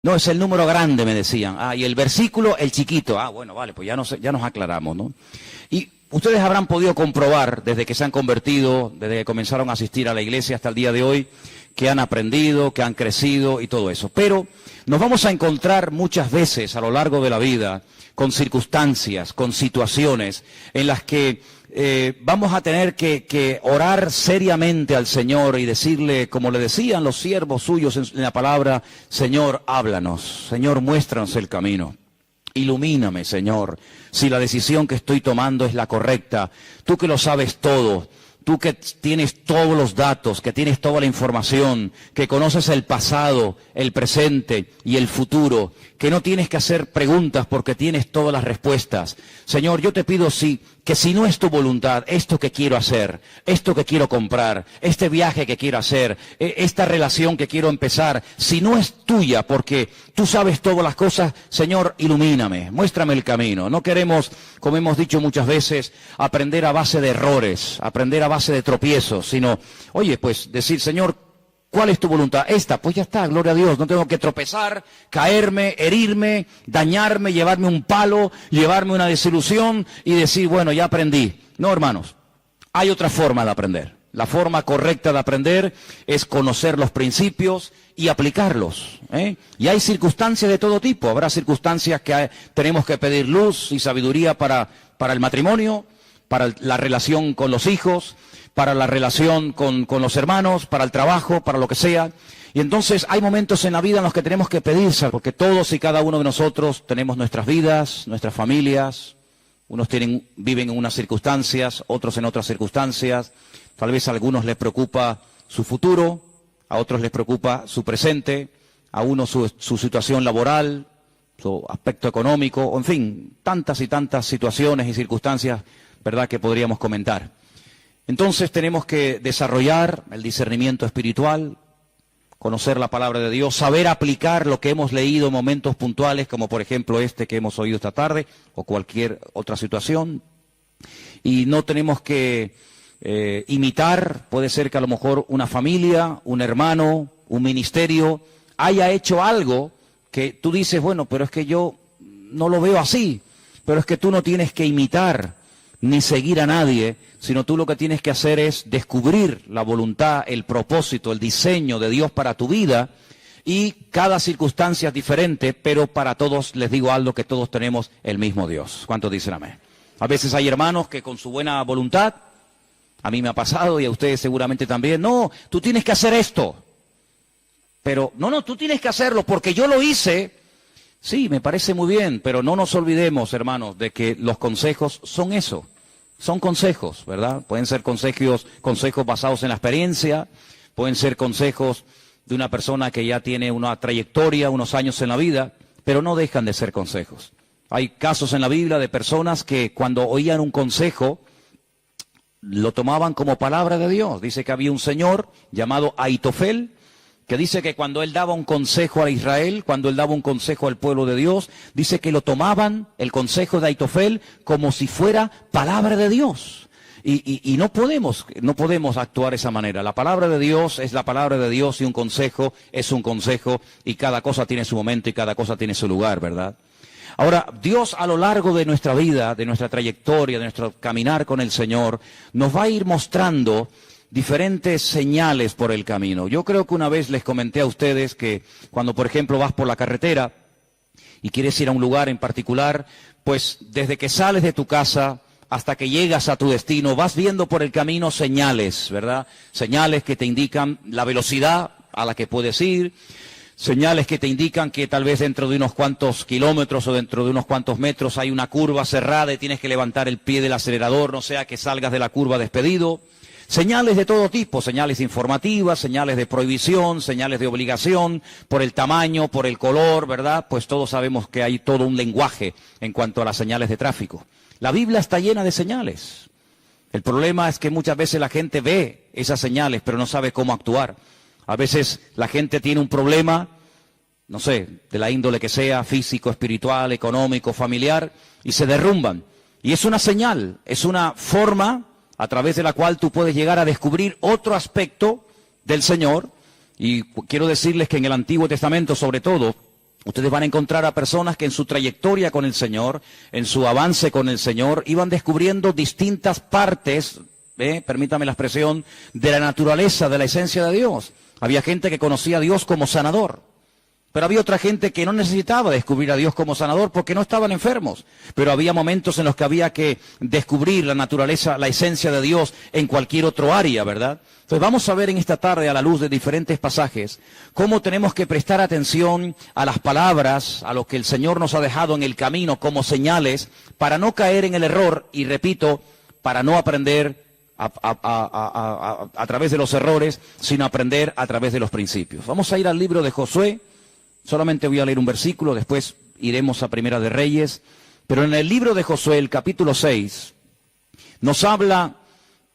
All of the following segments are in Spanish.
No, es el número grande, me decían. Ah, y el versículo, el chiquito. Ah, bueno, vale, pues ya nos aclaramos, ¿no? Y ustedes habrán podido comprobar, desde que se han convertido, desde que comenzaron a asistir a la iglesia hasta el día de hoy, que han aprendido, que han crecido y todo eso. Pero nos vamos a encontrar muchas veces a lo largo de la vida con circunstancias, con situaciones en las que vamos a tener que orar seriamente al Señor y decirle, como le decían los siervos suyos en la palabra, Señor, háblanos, Señor, muéstranos el camino. Ilumíname, Señor, si la decisión que estoy tomando es la correcta. Tú que lo sabes todo, tú que tienes todos los datos, que tienes toda la información, que conoces el pasado, el presente y el futuro, que no tienes que hacer preguntas porque tienes todas las respuestas. Señor, yo te pido que si no es tu voluntad, esto que quiero hacer, esto que quiero comprar, este viaje que quiero hacer, esta relación que quiero empezar, si no es tuya, porque tú sabes todas las cosas, Señor, ilumíname, muéstrame el camino. No queremos, como hemos dicho muchas veces, aprender a base de errores, aprender a base de tropiezos, sino, oye, pues decir, Señor, ¿cuál es tu voluntad? Esta, pues ya está, gloria a Dios, no tengo que tropezar, caerme, herirme, dañarme, llevarme un palo, llevarme una desilusión y decir, bueno, ya aprendí. No, hermanos, hay otra forma de aprender. La forma correcta de aprender es conocer los principios y aplicarlos, ¿eh? Y hay circunstancias de todo tipo. Habrá circunstancias que tenemos que pedir luz y sabiduría para el matrimonio, para la relación con los hijos, para la relación con los hermanos, para el trabajo, para lo que sea. Y entonces hay momentos en la vida en los que tenemos que pedirse, porque todos y cada uno de nosotros tenemos nuestras vidas, nuestras familias. Unos viven en unas circunstancias, otros en otras circunstancias. Tal vez a algunos les preocupa su futuro, a otros les preocupa su presente, a unos su situación laboral, su aspecto económico, o en fin, tantas y tantas situaciones y circunstancias, ¿verdad?, que podríamos comentar. Entonces tenemos que desarrollar el discernimiento espiritual, conocer la palabra de Dios, saber aplicar lo que hemos leído en momentos puntuales, como por ejemplo este que hemos oído esta tarde, o cualquier otra situación. Y no tenemos que imitar, puede ser que a lo mejor una familia, un hermano, un ministerio, haya hecho algo que tú dices, bueno, pero es que yo no lo veo así, pero es que tú no tienes que imitar ni seguir a nadie, sino tú lo que tienes que hacer es descubrir la voluntad, el propósito, el diseño de Dios para tu vida, y cada circunstancia es diferente, pero para todos les digo algo, que todos tenemos el mismo Dios. ¿Cuántos dicen amén? A veces hay hermanos que con su buena voluntad, a mí me ha pasado y a ustedes seguramente también, no, tú tienes que hacer esto, pero no, tú tienes que hacerlo porque yo lo hice. Sí, me parece muy bien, pero no nos olvidemos, hermanos, de que los consejos son eso, son consejos, ¿verdad? Pueden ser consejos basados en la experiencia, pueden ser consejos de una persona que ya tiene una trayectoria, unos años en la vida, pero no dejan de ser consejos. Hay casos en la Biblia de personas que cuando oían un consejo, lo tomaban como palabra de Dios. Dice que había un señor llamado Aitofel, que dice que cuando él daba un consejo a Israel, cuando él daba un consejo al pueblo de Dios, dice que lo tomaban, el consejo de Aitofel, como si fuera palabra de Dios. Y no podemos actuar de esa manera. La palabra de Dios es la palabra de Dios y un consejo es un consejo, y cada cosa tiene su momento y cada cosa tiene su lugar, ¿verdad? Ahora, Dios a lo largo de nuestra vida, de nuestra trayectoria, de nuestro caminar con el Señor, nos va a ir mostrando diferentes señales por el camino. Yo creo que una vez les comenté a ustedes que cuando, por ejemplo, vas por la carretera y quieres ir a un lugar en particular, pues desde que sales de tu casa hasta que llegas a tu destino, vas viendo por el camino señales, ¿verdad? Señales que te indican la velocidad a la que puedes ir, señales que te indican que tal vez dentro de unos cuantos kilómetros o dentro de unos cuantos metros hay una curva cerrada y tienes que levantar el pie del acelerador, no sea que salgas de la curva despedido. Señales de todo tipo, señales informativas, señales de prohibición, señales de obligación, por el tamaño, por el color, ¿verdad? Pues todos sabemos que hay todo un lenguaje en cuanto a las señales de tráfico. La Biblia está llena de señales. El problema es que muchas veces la gente ve esas señales, pero no sabe cómo actuar. A veces la gente tiene un problema, no sé, de la índole que sea, físico, espiritual, económico, familiar, y se derrumban. Y es una señal, es una forma a través de la cual tú puedes llegar a descubrir otro aspecto del Señor. Y quiero decirles que en el Antiguo Testamento, sobre todo, Ustedes van a encontrar a personas que en su trayectoria con el Señor, en su avance con el Señor, iban descubriendo distintas partes, permítame la expresión, de la naturaleza, de la esencia de Dios. Había gente que conocía a Dios como sanador, pero había otra gente que no necesitaba descubrir a Dios como sanador porque no estaban enfermos. Pero había momentos en los que había que descubrir la naturaleza, la esencia de Dios en cualquier otro área, ¿verdad? Entonces vamos a ver en esta tarde, a la luz de diferentes pasajes, cómo tenemos que prestar atención a las palabras, a lo que el Señor nos ha dejado en el camino como señales, para no caer en el error, y repito, para no aprender a través de los errores, sino aprender a través de los principios. Vamos a ir al libro de Josué. Solamente voy a leer un versículo, después iremos a Primera de Reyes. Pero en el libro de Josué, el capítulo 6, nos habla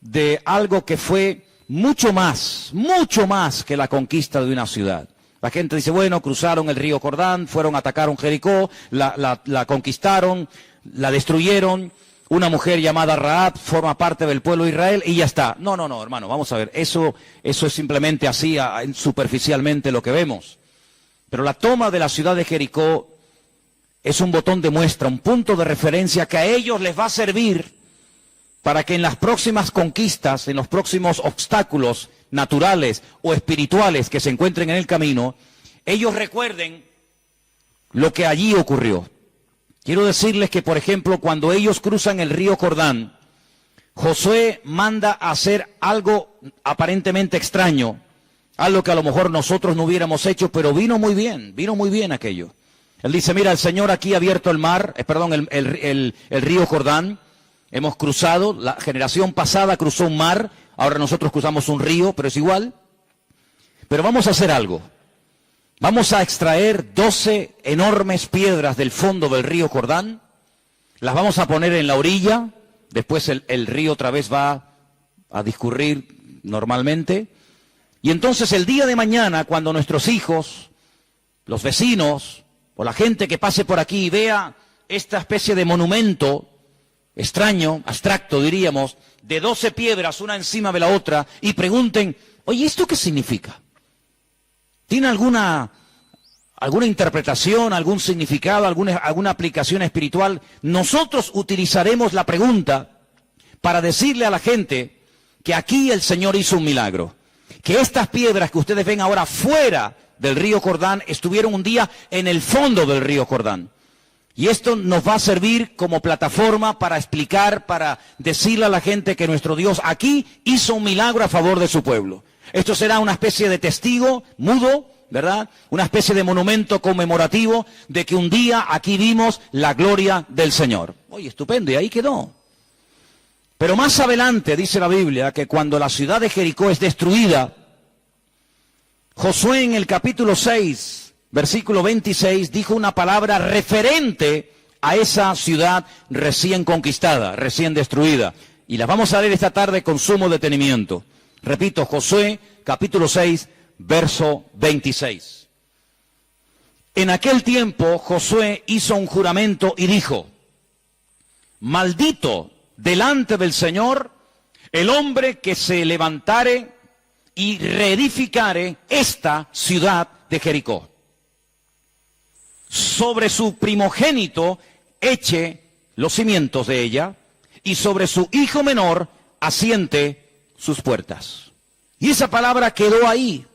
de algo que fue mucho más que la conquista de una ciudad. La gente dice, bueno, cruzaron el río Jordán, fueron, atacaron Jericó, la conquistaron, la destruyeron. Una mujer llamada Rahab forma parte del pueblo de Israel y ya está. No, hermano, vamos a ver, eso es simplemente así, superficialmente lo que vemos. Pero la toma de la ciudad de Jericó es un botón de muestra, un punto de referencia que a ellos les va a servir para que en las próximas conquistas, en los próximos obstáculos naturales o espirituales que se encuentren en el camino, ellos recuerden lo que allí ocurrió. Quiero decirles que, por ejemplo, cuando ellos cruzan el río Jordán, Josué manda a hacer algo aparentemente extraño, algo que a lo mejor nosotros no hubiéramos hecho, pero vino muy bien aquello. Él dice, mira, el Señor aquí ha abierto el mar, el río Jordán, hemos cruzado, la generación pasada cruzó un mar, ahora nosotros cruzamos un río, pero es igual. Pero vamos a hacer algo. Vamos a extraer 12 enormes piedras del fondo del río Jordán, las vamos a poner en la orilla, después el río otra vez va a discurrir normalmente, y entonces el día de mañana, cuando nuestros hijos, los vecinos, o la gente que pase por aquí y vea esta especie de monumento extraño, abstracto diríamos, de 12 piedras, una encima de la otra, y pregunten, oye, ¿esto qué significa? ¿Tiene alguna interpretación, algún significado, alguna aplicación espiritual? Nosotros utilizaremos la pregunta para decirle a la gente que aquí el Señor hizo un milagro. Que estas piedras que ustedes ven ahora fuera del río Jordán estuvieron un día en el fondo del río Jordán. Y esto nos va a servir como plataforma para explicar, para decirle a la gente que nuestro Dios aquí hizo un milagro a favor de su pueblo. Esto será una especie de testigo mudo, ¿verdad? Una especie de monumento conmemorativo de que un día aquí vimos la gloria del Señor. Oye, estupendo, y ahí quedó. Pero más adelante dice la Biblia que cuando la ciudad de Jericó es destruida, Josué en el capítulo 6, versículo 26, dijo una palabra referente a esa ciudad recién conquistada, recién destruida. Y las vamos a leer esta tarde con sumo detenimiento. Repito, Josué, capítulo 6, verso 26. En aquel tiempo Josué hizo un juramento y dijo, maldito delante del Señor el hombre que se levantare y reedificare esta ciudad de Jericó. Sobre su primogénito eche los cimientos de ella, y sobre su hijo menor asiente sus puertas. Y esa palabra quedó ahí,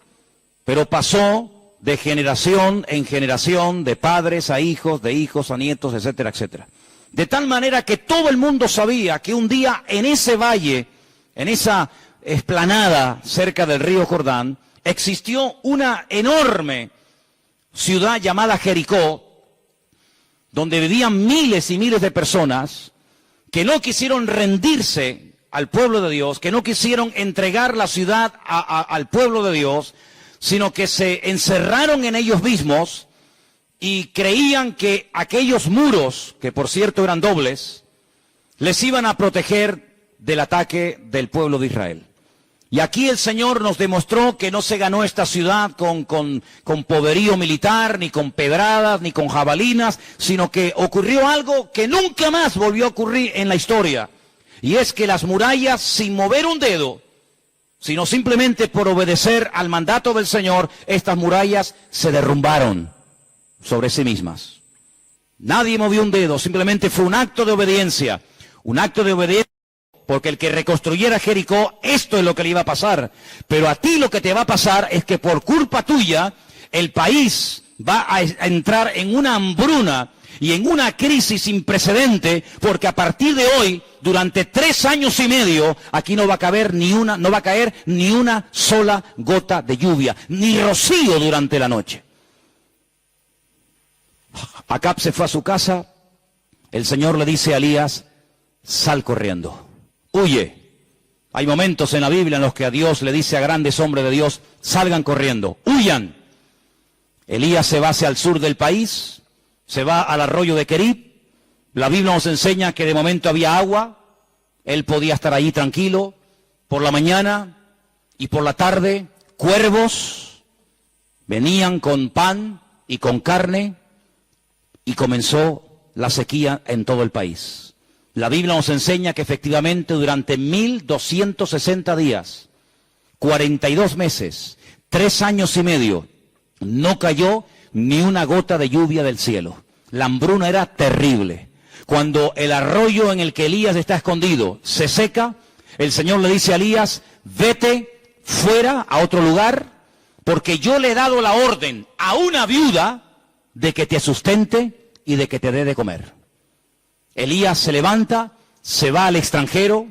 pero pasó de generación en generación, de padres a hijos, de hijos a nietos, etcétera, etcétera. De tal manera que todo el mundo sabía que un día en ese valle, en esa explanada cerca del río Jordán, existió una enorme ciudad llamada Jericó, donde vivían miles y miles de personas que no quisieron rendirse al pueblo de Dios, que no quisieron entregar la ciudad al pueblo de Dios, sino que se encerraron en ellos mismos y creían que aquellos muros, que por cierto eran dobles, les iban a proteger del ataque del pueblo de Israel. Y aquí el Señor nos demostró que no se ganó esta ciudad con poderío militar, ni con pedradas, ni con jabalinas, sino que ocurrió algo que nunca más volvió a ocurrir en la historia. Y es que las murallas, sin mover un dedo, sino simplemente por obedecer al mandato del Señor, estas murallas se derrumbaron. sobre sí mismas. Nadie movió un dedo, simplemente fue un acto de obediencia. Un acto de obediencia, porque el que reconstruyera Jericó, esto es lo que le iba a pasar. Pero a ti lo que te va a pasar es que por culpa tuya, el país va a entrar en una hambruna y en una crisis sin precedente, porque a partir de hoy, durante 3 años y medio, aquí no va a caer ni una sola gota de lluvia, ni rocío durante la noche. Acab se fue a su casa, el Señor le dice a Elías, sal corriendo, huye. Hay momentos en la Biblia en los que a Dios le dice a grandes hombres de Dios, salgan corriendo, huyan. Elías se va hacia el sur del país, se va al arroyo de Querib. La Biblia nos enseña que de momento había agua, él podía estar allí tranquilo. Por la mañana y por la tarde, cuervos venían con pan y con carne, y comenzó la sequía en todo el país. La Biblia nos enseña que efectivamente durante 1260 días, 42 meses, 3 años y medio, no cayó ni una gota de lluvia del cielo. La hambruna era terrible. Cuando el arroyo en el que Elías está escondido se seca, el Señor le dice a Elías, vete fuera a otro lugar, porque yo le he dado la orden a una viuda de que te sustente y de que te dé de comer. Elías se levanta, se va al extranjero,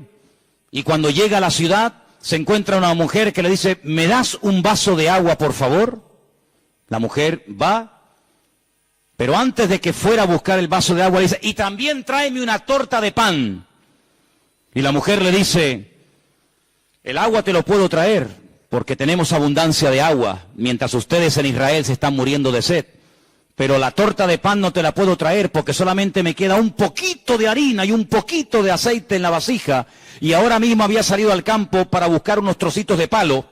y cuando llega a la ciudad, se encuentra una mujer que le dice, ¿me das un vaso de agua, por favor? La mujer va, pero antes de que fuera a buscar el vaso de agua, le dice, y también tráeme una torta de pan. Y la mujer le dice, el agua te lo puedo traer, porque tenemos abundancia de agua, mientras ustedes en Israel se están muriendo de sed. Pero la torta de pan no te la puedo traer porque solamente me queda un poquito de harina y un poquito de aceite en la vasija. Y ahora mismo había salido al campo para buscar unos trocitos de palo,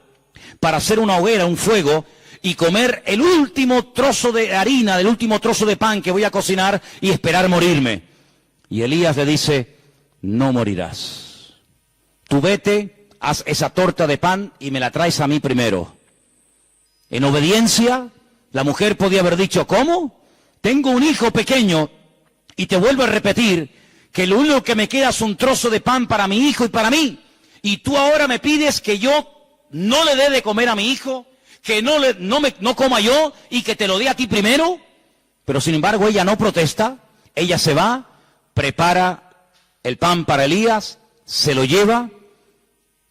para hacer una hoguera, un fuego, y comer el último trozo de harina, el último trozo de pan que voy a cocinar y esperar morirme. Y Elías le dice, no morirás. Tú vete, haz esa torta de pan y me la traes a mí primero. En obediencia, la mujer podía haber dicho, ¿cómo? Tengo un hijo pequeño y te vuelvo a repetir que lo único que me queda es un trozo de pan para mi hijo y para mí. Y tú ahora me pides que yo no le dé de comer a mi hijo, que no coma yo y que te lo dé a ti primero. Pero sin embargo ella no protesta, ella se va, prepara el pan para Elías, se lo lleva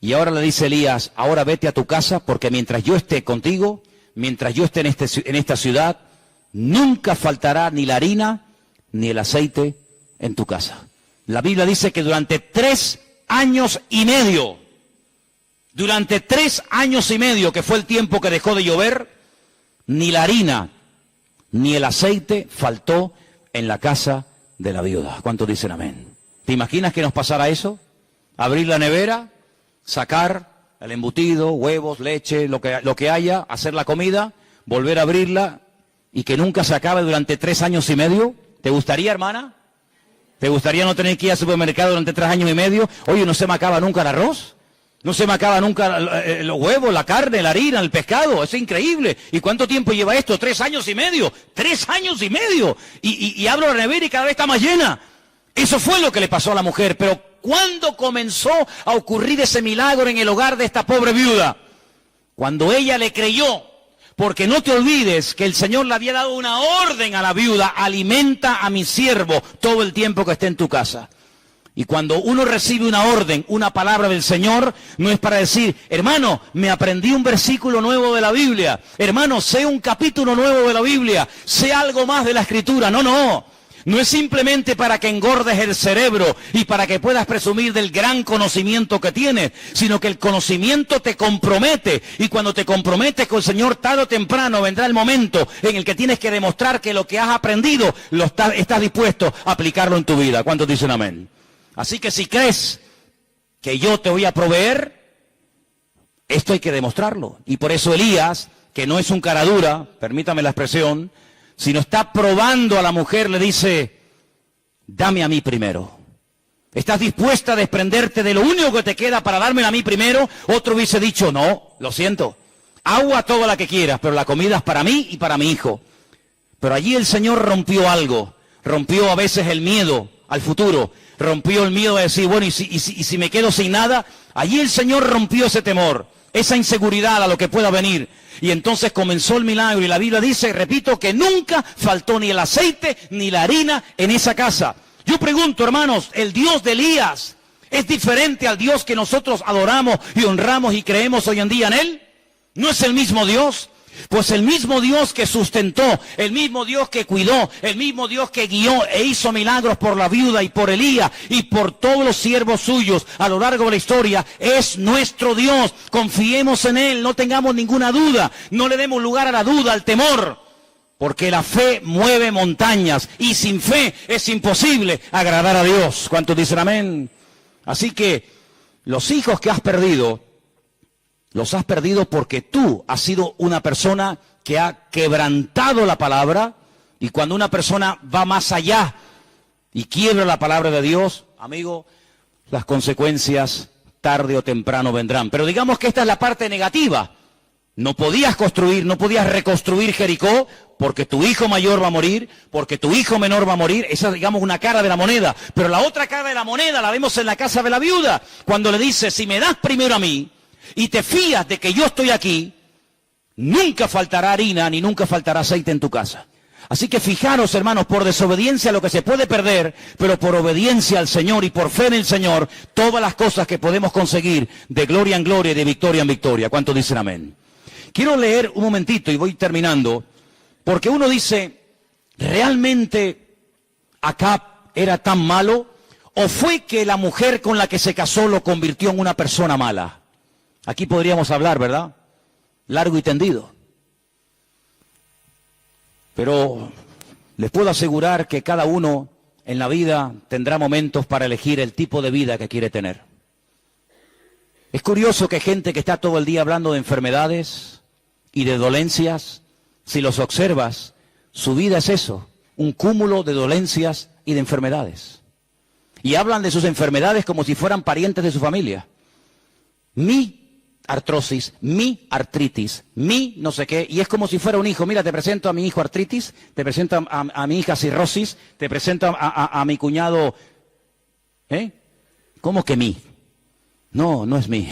y ahora le dice Elías, ahora vete a tu casa porque mientras yo esté contigo, mientras yo esté en esta ciudad, nunca faltará ni la harina ni el aceite en tu casa. La Biblia dice que durante 3 años y medio, que fue el tiempo que dejó de llover, ni la harina ni el aceite faltó en la casa de la viuda. ¿Cuántos dicen amén? ¿Te imaginas que nos pasara eso? Abrir la nevera, sacar el embutido, huevos, leche, lo que haya, hacer la comida, volver a abrirla y que nunca se acabe durante 3 años y medio. ¿Te gustaría, hermana? ¿Te gustaría no tener que ir al supermercado durante 3 años y medio? Oye, ¿no se me acaba nunca el arroz? ¿No se me acaba nunca los huevos, la carne, la harina, el pescado? Es increíble. ¿Y cuánto tiempo lleva esto? 3 años y medio. 3 años y medio. Y abro la nevera y cada vez está más llena. Eso fue lo que le pasó a la mujer. Pero ¿cuándo comenzó a ocurrir ese milagro en el hogar de esta pobre viuda? Cuando ella le creyó. Porque no te olvides que el Señor le había dado una orden a la viuda, alimenta a mi siervo todo el tiempo que esté en tu casa. Y cuando uno recibe una orden, una palabra del Señor, no es para decir, hermano, me aprendí un versículo nuevo de la Biblia, hermano, sé un capítulo nuevo de la Biblia, sé algo más de la Escritura. No, no. No es simplemente para que engordes el cerebro y para que puedas presumir del gran conocimiento que tienes, sino que el conocimiento te compromete. Y cuando te comprometes con el Señor, tarde o temprano vendrá el momento en el que tienes que demostrar que lo que has aprendido estás dispuesto a aplicarlo en tu vida. ¿Cuántos dicen amén? Así que si crees que yo te voy a proveer, esto hay que demostrarlo. Y por eso Elías, que no es un cara dura, permítame la expresión, sino está probando a la mujer, le dice, dame a mí primero. ¿Estás dispuesta a desprenderte de lo único que te queda para dármela a mí primero? Otro hubiese dicho, no, lo siento, agua toda la que quieras, pero la comida es para mí y para mi hijo. Pero allí el Señor rompió algo. Rompió a veces el miedo al futuro. Rompió el miedo de decir, bueno, ¿y si me quedo sin nada? Allí el Señor rompió ese temor, esa inseguridad a lo que pueda venir. Y entonces comenzó el milagro. Y la Biblia dice, repito, que nunca faltó ni el aceite ni la harina en esa casa. Yo pregunto, hermanos, ¿el Dios de Elías es diferente al Dios que nosotros adoramos y honramos y creemos hoy en día en Él? ¿No es el mismo Dios? Pues el mismo Dios que sustentó, el mismo Dios que cuidó, el mismo Dios que guió e hizo milagros por la viuda y por Elías y por todos los siervos suyos a lo largo de la historia, es nuestro Dios. Confiemos en Él, no tengamos ninguna duda, no le demos lugar a la duda, al temor, porque la fe mueve montañas y sin fe es imposible agradar a Dios. ¿Cuántos dicen amén? Así que los hijos que has perdido, los has perdido porque tú has sido una persona que ha quebrantado la palabra, y cuando una persona va más allá y quiebra la palabra de Dios, amigo, las consecuencias tarde o temprano vendrán. Pero digamos que esta es la parte negativa. No podías construir, no podías reconstruir Jericó porque tu hijo mayor va a morir, porque tu hijo menor va a morir. Esa es, digamos, una cara de la moneda. Pero la otra cara de la moneda la vemos en la casa de la viuda, cuando le dice, si me das primero a mí, y te fías de que yo estoy aquí, nunca faltará harina ni nunca faltará aceite en tu casa. Así que fijaros, hermanos, por desobediencia a lo que se puede perder, pero por obediencia al Señor y por fe en el Señor, todas las cosas que podemos conseguir de gloria en gloria y de victoria en victoria. ¿Cuántos dicen amén? Quiero leer un momentito y voy terminando, porque uno dice, ¿realmente Acab era tan malo? ¿O fue que la mujer con la que se casó lo convirtió en una persona mala? Aquí podríamos hablar, ¿verdad? Largo y tendido. Pero les puedo asegurar que cada uno en la vida tendrá momentos para elegir el tipo de vida que quiere tener. Es curioso que gente que está todo el día hablando de enfermedades y de dolencias, si los observas, su vida es eso, un cúmulo de dolencias y de enfermedades. Y hablan de sus enfermedades como si fueran parientes de su familia. Mi artrosis, mi artritis, mi no sé qué, y es como si fuera un hijo. Mira, te presento a mi hijo artritis, te presento a mi hija cirrosis, te presento a mi cuñado, ¿cómo que mi? No, no es mi.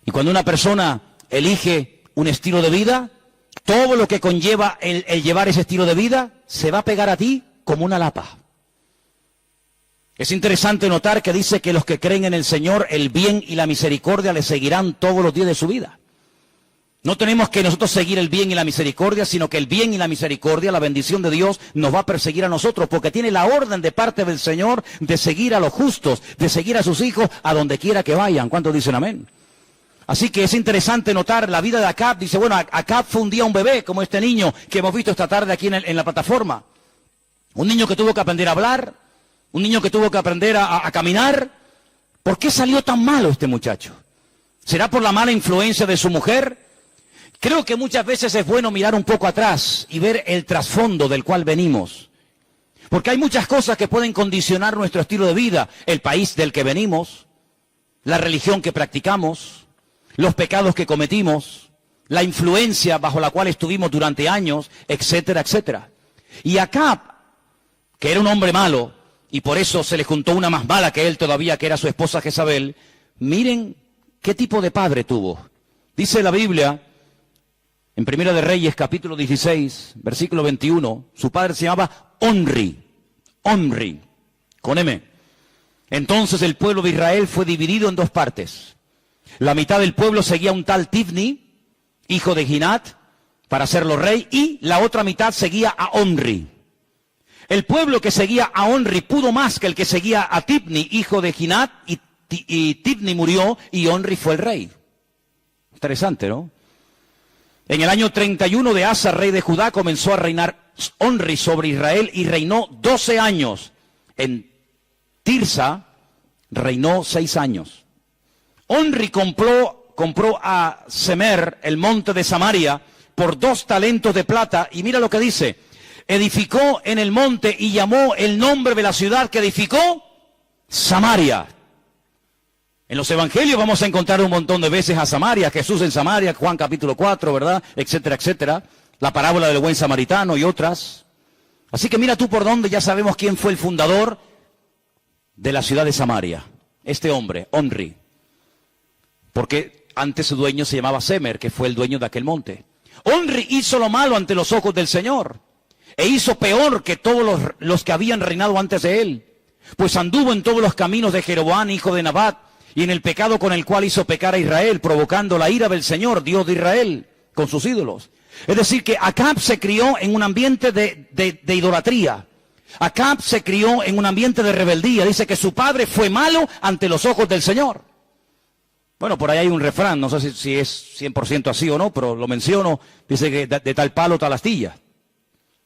Y cuando una persona elige un estilo de vida, todo lo que conlleva el llevar ese estilo de vida, se va a pegar a ti como una lapa. Es interesante notar que dice que los que creen en el Señor, el bien y la misericordia les seguirán todos los días de su vida. No tenemos que nosotros seguir el bien y la misericordia, sino que el bien y la misericordia, la bendición de Dios, nos va a perseguir a nosotros, porque tiene la orden de parte del Señor de seguir a los justos, de seguir a sus hijos a donde quiera que vayan. ¿Cuántos dicen amén? Así que es interesante notar la vida de Acab. Dice, bueno, Acab fue un día un bebé, como este niño que hemos visto esta tarde aquí en la plataforma. Un niño que tuvo que aprender a hablar, un niño que tuvo que aprender a caminar. ¿Por qué salió tan malo este muchacho? ¿Será por la mala influencia de su mujer? Creo que muchas veces es bueno mirar un poco atrás y ver el trasfondo del cual venimos. Porque hay muchas cosas que pueden condicionar nuestro estilo de vida. El país del que venimos, la religión que practicamos, los pecados que cometimos, la influencia bajo la cual estuvimos durante años, etcétera, etcétera. Y Acab, que era un hombre malo, y por eso se le juntó una más mala que él todavía, que era su esposa Jezabel, miren qué tipo de padre tuvo. Dice la Biblia, en Primera de Reyes, capítulo 16, versículo 21, su padre se llamaba Omri, con M. Entonces el pueblo de Israel fue dividido en dos partes. La mitad del pueblo seguía a un tal Tibni, hijo de Ginat, para hacerlo rey, y la otra mitad seguía a Omri. El pueblo que seguía a Omri pudo más que el que seguía a Tibni, hijo de Ginat, y Tibni murió y Omri fue el rey. Interesante, ¿no? En el año 31 de Asa, rey de Judá, comenzó a reinar Omri sobre Israel y reinó 12 años. En Tirsa reinó 6 años. Omri compró a Semer, el monte de Samaria, por 2 talentos de plata, y mira lo que dice: edificó en el monte y llamó el nombre de la ciudad que edificó Samaria. En los evangelios vamos a encontrar un montón de veces a Samaria, Jesús en Samaria, Juan capítulo 4, ¿verdad? Etcétera, etcétera. la parábola del buen samaritano y otras. Así que mira tú por dónde, ya sabemos quién fue el fundador de la ciudad de Samaria. Este hombre, Omri. Porque antes su dueño se llamaba Semer, que fue el dueño de aquel monte. Omri hizo lo malo ante los ojos del Señor, e hizo peor que todos los que habían reinado antes de él, pues anduvo en todos los caminos de Jeroboam, hijo de Nabat, y en el pecado con el cual hizo pecar a Israel, provocando la ira del Señor, Dios de Israel, con sus ídolos. Es decir, que Acab se crió en un ambiente de idolatría. Acab se crió en un ambiente de rebeldía. Dice que su padre fue malo ante los ojos del Señor. Bueno, por ahí hay un refrán, no sé si es 100% así o no, pero lo menciono. Dice que de tal palo, tal astilla.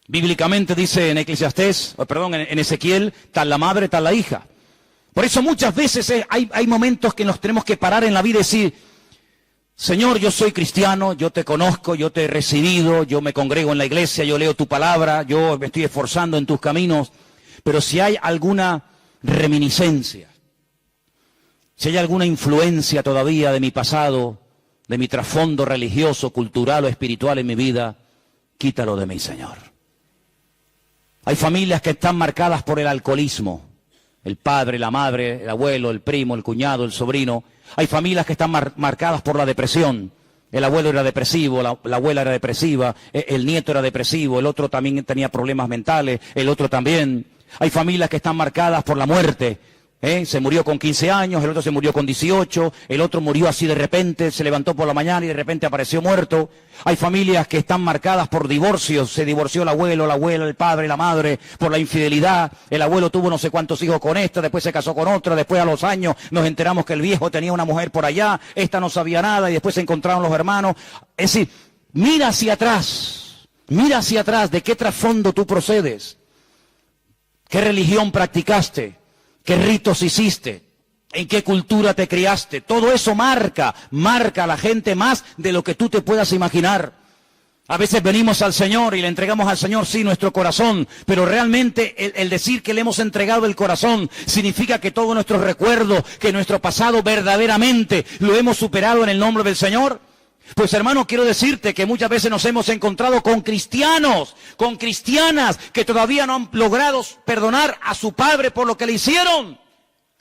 Bíblicamente dice en en Ezequiel, tal la madre, tal la hija. Por eso muchas veces hay momentos que nos tenemos que parar en la vida y decir, Señor, yo soy cristiano, yo te conozco, yo te he recibido, yo me congrego en la iglesia, yo leo tu palabra, yo me estoy esforzando en tus caminos, pero si hay alguna reminiscencia, si hay alguna influencia todavía de mi pasado, de mi trasfondo religioso, cultural o espiritual en mi vida, quítalo de mí, Señor. Hay familias que están marcadas por el alcoholismo, el padre, la madre, el abuelo, el primo, el cuñado, el sobrino. Hay familias que están marcadas por la depresión. El abuelo era depresivo, la abuela era depresiva, el nieto era depresivo, el otro también tenía problemas mentales, el otro también. Hay familias que están marcadas por la muerte. Se murió con 15 años, el otro se murió con 18, el otro murió así de repente, se levantó por la mañana y de repente apareció muerto. Hay familias que están marcadas por divorcios, se divorció el abuelo, la abuela, el padre, la madre, por la infidelidad. El abuelo tuvo no sé cuántos hijos con esta, después se casó con otra, después a los años nos enteramos que el viejo tenía una mujer por allá, esta no sabía nada y después se encontraron los hermanos. Es decir, mira hacia atrás, de qué trasfondo tú procedes, qué religión practicaste. ¿Qué ritos hiciste? ¿En qué cultura te criaste? Todo eso marca a la gente más de lo que tú te puedas imaginar. A veces venimos al Señor y le entregamos al Señor, sí, nuestro corazón, pero realmente el decir que le hemos entregado el corazón significa que todos nuestros recuerdos, que nuestro pasado verdaderamente lo hemos superado en el nombre del Señor. Pues hermano, quiero decirte que muchas veces nos hemos encontrado con cristianos, con cristianas que todavía no han logrado perdonar a su padre por lo que le hicieron.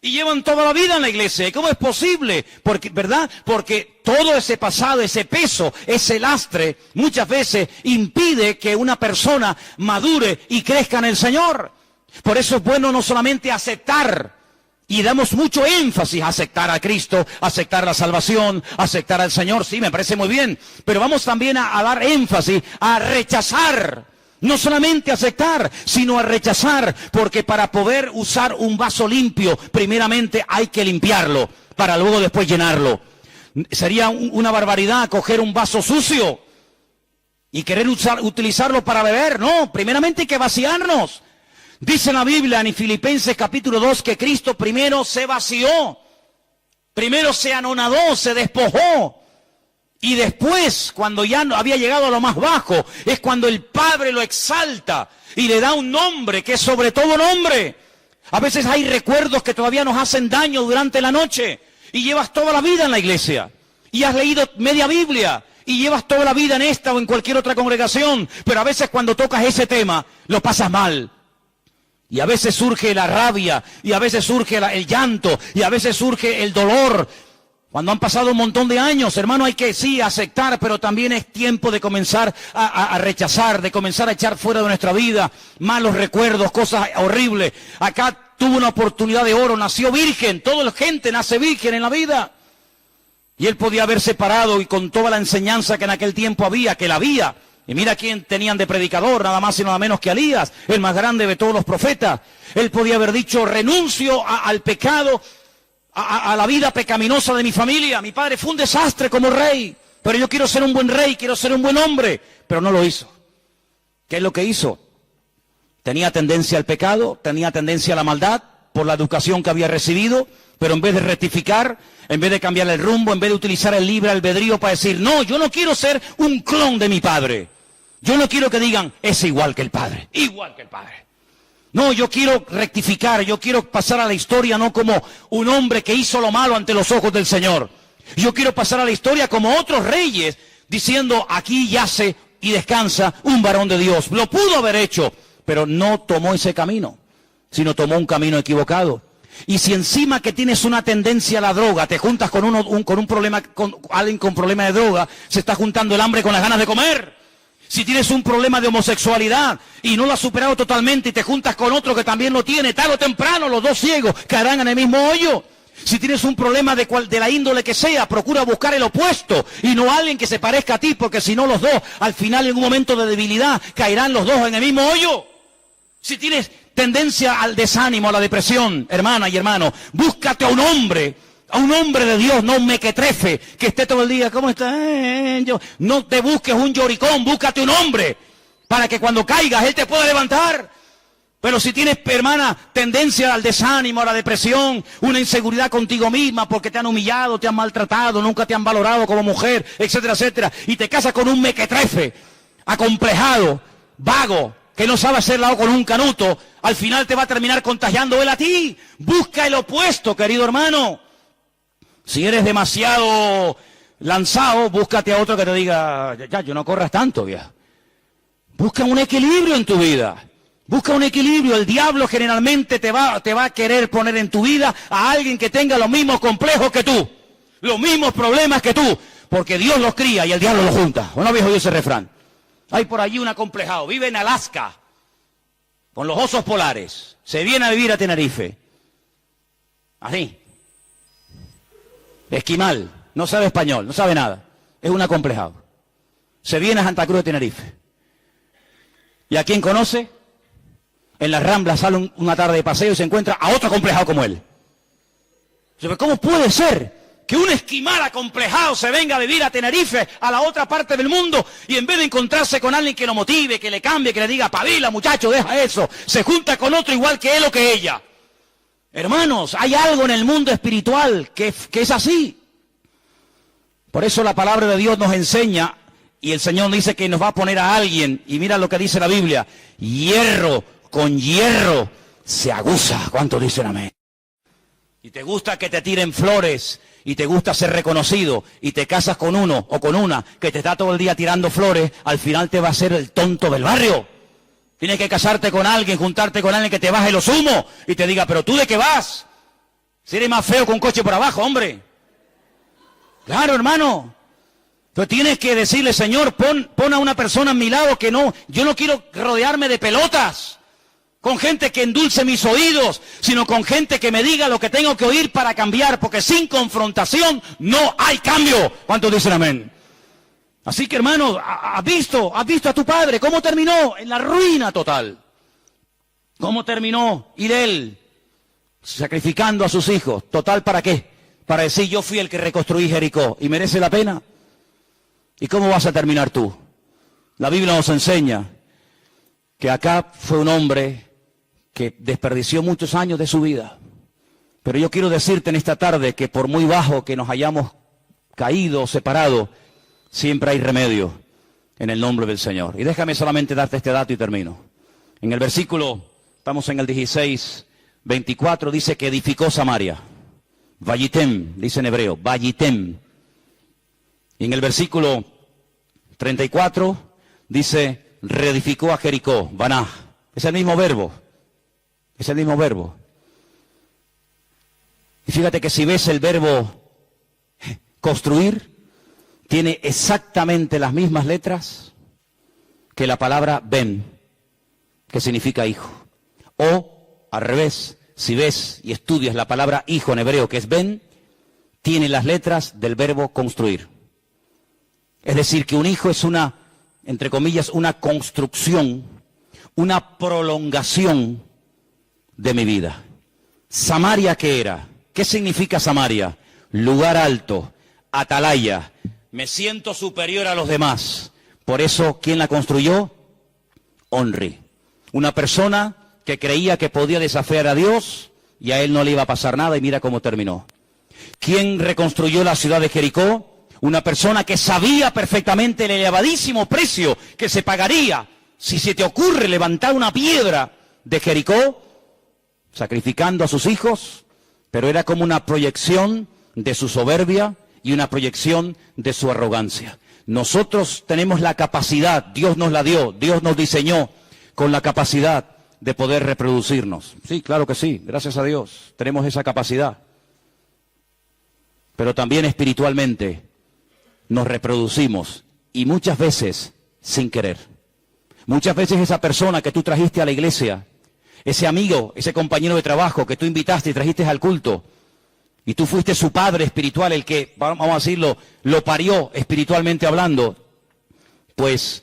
Y llevan toda la vida en la iglesia. ¿Y cómo es posible? Porque, ¿verdad? Porque todo ese pasado, ese peso, ese lastre, muchas veces impide que una persona madure y crezca en el Señor. Por eso es bueno no solamente aceptar. Y damos mucho énfasis a aceptar a Cristo, aceptar la salvación, aceptar al Señor, sí, me parece muy bien. Pero vamos también a dar énfasis a rechazar. No solamente aceptar, sino a rechazar. Porque para poder usar un vaso limpio, primeramente hay que limpiarlo, para luego después llenarlo. Sería una barbaridad coger un vaso sucio y querer utilizarlo para beber. No, primeramente hay que vaciarnos. Dice la Biblia en Filipenses capítulo 2 que Cristo primero se vació, primero se anonadó, se despojó. Y después, cuando ya había llegado a lo más bajo, es cuando el Padre lo exalta y le da un nombre que es sobre todo nombre. A veces hay recuerdos que todavía nos hacen daño durante la noche y llevas toda la vida en la iglesia y has leído media Biblia y llevas toda la vida en esta o en cualquier otra congregación, pero a veces cuando tocas ese tema lo pasas mal. Y a veces surge la rabia, y a veces surge el llanto, y a veces surge el dolor. Cuando han pasado un montón de años, hermano, hay que sí aceptar, pero también es tiempo de comenzar a rechazar, de comenzar a echar fuera de nuestra vida malos recuerdos, cosas horribles. Acá tuvo una oportunidad de oro, nació virgen, toda la gente nace virgen en la vida. Y él podía haber separado y con toda la enseñanza que en aquel tiempo había, que la había. Y mira quién tenían de predicador, nada más y nada menos que Elías, el más grande de todos los profetas. Él podía haber dicho, renuncio al pecado, a la vida pecaminosa de mi familia. Mi padre fue un desastre como rey, pero yo quiero ser un buen rey, quiero ser un buen hombre. Pero no lo hizo. ¿Qué es lo que hizo? Tenía tendencia al pecado, tenía tendencia a la maldad, por la educación que había recibido, pero en vez de rectificar, en vez de cambiar el rumbo, en vez de utilizar el libre albedrío para decir, no, yo no quiero ser un clon de mi padre. Yo no quiero que digan, es igual que el padre, igual que el padre. No, yo quiero rectificar, yo quiero pasar a la historia no como un hombre que hizo lo malo ante los ojos del Señor. Yo quiero pasar a la historia como otros reyes, diciendo, aquí yace y descansa un varón de Dios. Lo pudo haber hecho, pero no tomó ese camino, sino tomó un camino equivocado. Y si encima que tienes una tendencia a la droga, te juntas con un problema, con alguien con problema de droga, se está juntando el hambre con las ganas de comer. Si tienes un problema de homosexualidad y no lo has superado totalmente y te juntas con otro que también lo tiene, tarde o temprano los dos ciegos caerán en el mismo hoyo. Si tienes un problema de la índole que sea, procura buscar el opuesto y no alguien que se parezca a ti, porque si no los dos, al final en un momento de debilidad, caerán los dos en el mismo hoyo. Si tienes tendencia al desánimo, a la depresión, hermana y hermano, búscate a un hombre de Dios, no un mequetrefe, que esté todo el día, ¿cómo está? No te busques un lloricón, búscate un hombre, para que cuando caigas, él te pueda levantar. Pero si tienes, hermana, tendencia al desánimo, a la depresión, una inseguridad contigo misma porque te han humillado, te han maltratado, nunca te han valorado como mujer, etcétera, etcétera, y te casas con un mequetrefe, acomplejado, vago, que no sabe hacer lado con un canuto, al final te va a terminar contagiando él a ti. Busca el opuesto, querido hermano. Si eres demasiado lanzado, búscate a otro que te diga, ya, yo no corras tanto, vieja. Busca un equilibrio en tu vida. Busca un equilibrio. El diablo generalmente te va a querer poner en tu vida a alguien que tenga los mismos complejos que tú, los mismos problemas que tú, porque Dios los cría y el diablo los junta. ¿No habéis oído ese refrán? Hay por allí un acomplejado, vive en Alaska, con los osos polares, se viene a vivir a Tenerife. Así. Esquimal, no sabe español, no sabe nada, es un acomplejado. Se viene a Santa Cruz de Tenerife. ¿Y a quién conoce? En las Ramblas sale una tarde de paseo y se encuentra a otro acomplejado como él. ¿Cómo puede ser que un esquimal acomplejado se venga a vivir a Tenerife, a la otra parte del mundo, y en vez de encontrarse con alguien que lo motive, que le cambie, que le diga, pabila muchacho, deja eso, se junta con otro igual que él o que ella? Hermanos, hay algo en el mundo espiritual que es así. Por eso la palabra de Dios nos enseña, y el Señor dice que nos va a poner a alguien, y mira lo que dice la Biblia, hierro con hierro se aguza. ¿Cuántos dicen amén? Y te gusta que te tiren flores, y te gusta ser reconocido, y te casas con uno o con una que te está todo el día tirando flores, al final te va a ser el tonto del barrio. Tienes que casarte con alguien, juntarte con alguien que te baje los humos y te diga, pero ¿tú de qué vas? Si eres más feo que un coche por abajo, hombre. Claro, hermano. Pero tienes que decirle, Señor, pon a una persona a mi lado que no, yo no quiero rodearme de pelotas, con gente que endulce mis oídos, sino con gente que me diga lo que tengo que oír para cambiar, porque sin confrontación no hay cambio. ¿Cuántos dicen amén? Así que, hermano, ¿has visto a tu padre cómo terminó? En la ruina total. ¿Cómo terminó Hillel? Sacrificando a sus hijos. ¿Total para qué? Para decir, yo fui el que reconstruí Jericó. ¿Y merece la pena? ¿Y cómo vas a terminar tú? La Biblia nos enseña que acá fue un hombre que desperdició muchos años de su vida. Pero yo quiero decirte en esta tarde que por muy bajo que nos hayamos caído o separado, siempre hay remedio en el nombre del Señor. Y déjame solamente darte este dato y termino. En el versículo, estamos en el 16, 24, dice que edificó Samaria. Vayitem, dice en hebreo, Vayitem. Y en el versículo 34 dice, reedificó a Jericó, Baná. Es el mismo verbo. Es el mismo verbo. Y fíjate que si ves el verbo construir, tiene exactamente las mismas letras que la palabra ben, que significa hijo. O, al revés, si ves y estudias la palabra hijo en hebreo, que es ben, tiene las letras del verbo construir. Es decir, que un hijo es una, entre comillas, una construcción, una prolongación de mi vida. ¿Samaria qué era? ¿Qué significa Samaria? Lugar alto, atalaya. Me siento superior a los demás. Por eso, ¿quién la construyó? Onri. Una persona que creía que podía desafiar a Dios y a él no le iba a pasar nada, y mira cómo terminó. ¿Quién reconstruyó la ciudad de Jericó? Una persona que sabía perfectamente el elevadísimo precio que se pagaría si se te ocurre levantar una piedra de Jericó, sacrificando a sus hijos, pero era como una proyección de su soberbia y una proyección de su arrogancia. Nosotros tenemos la capacidad, Dios nos la dio, Dios nos diseñó con la capacidad de poder reproducirnos. Sí, claro que sí, gracias a Dios, tenemos esa capacidad. Pero también espiritualmente nos reproducimos y muchas veces sin querer. Muchas veces esa persona que tú trajiste a la iglesia, ese amigo, ese compañero de trabajo que tú invitaste y trajiste al culto, y tú fuiste su padre espiritual, el que, vamos a decirlo, lo parió espiritualmente hablando, pues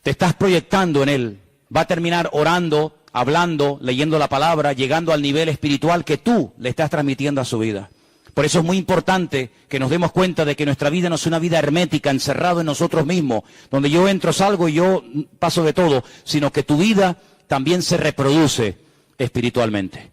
te estás proyectando en él. Va a terminar orando, hablando, leyendo la palabra, llegando al nivel espiritual que tú le estás transmitiendo a su vida. Por eso es muy importante que nos demos cuenta de que nuestra vida no es una vida hermética, encerrado en nosotros mismos, donde yo entro, salgo y yo paso de todo, sino que tu vida también se reproduce espiritualmente.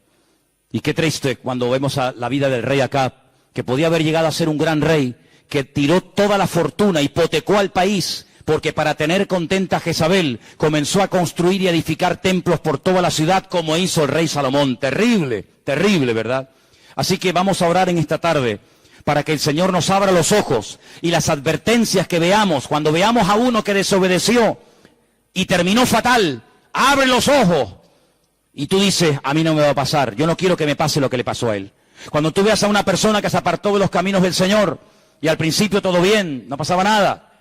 Y qué triste cuando vemos a la vida del rey Acab, que podía haber llegado a ser un gran rey, que tiró toda la fortuna, hipotecó al país, porque para tener contenta a Jezabel comenzó a construir y edificar templos por toda la ciudad como hizo el rey Salomón. Terrible, terrible, ¿verdad? Así que vamos a orar en esta tarde para que el Señor nos abra los ojos y las advertencias que veamos, cuando veamos a uno que desobedeció y terminó fatal, abre los ojos. Y tú dices, a mí no me va a pasar, yo no quiero que me pase lo que le pasó a él. Cuando tú veas a una persona que se apartó de los caminos del Señor, y al principio todo bien, no pasaba nada,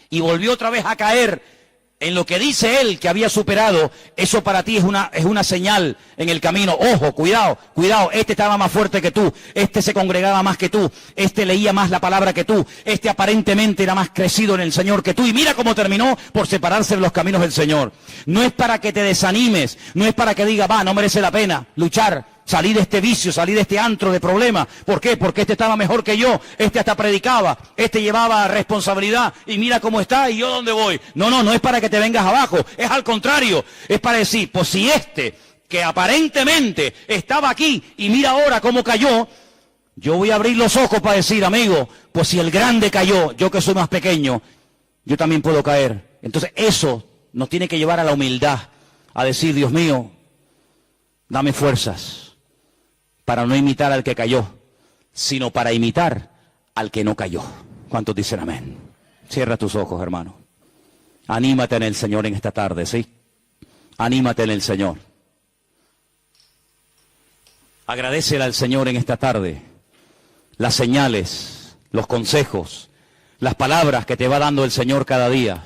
y volvió otra vez a caer en lo que dice él que había superado, eso para ti es una señal en el camino. Ojo, cuidado, cuidado, este estaba más fuerte que tú, este se congregaba más que tú, este leía más la palabra que tú, este aparentemente era más crecido en el Señor que tú, y mira cómo terminó por separarse de los caminos del Señor. No es para que te desanimes, no es para que digas, no merece la pena luchar, salir de este vicio, salir de este antro de problemas. ¿Por qué? Porque este estaba mejor que yo, este hasta predicaba, este llevaba responsabilidad, y mira cómo está, y yo dónde voy. No es para que te vengas abajo, es al contrario, es para decir, pues si este, que aparentemente estaba aquí, y mira ahora cómo cayó, yo voy a abrir los ojos para decir, amigo, pues si el grande cayó, yo que soy más pequeño, yo también puedo caer. Entonces eso nos tiene que llevar a la humildad, a decir, Dios mío, dame fuerzas para no imitar al que cayó, sino para imitar al que no cayó. ¿Cuántos dicen amén? Cierra tus ojos, hermano. Anímate en el Señor en esta tarde, ¿sí? Anímate en el Señor. Agradécele al Señor en esta tarde las señales, los consejos, las palabras que te va dando el Señor cada día.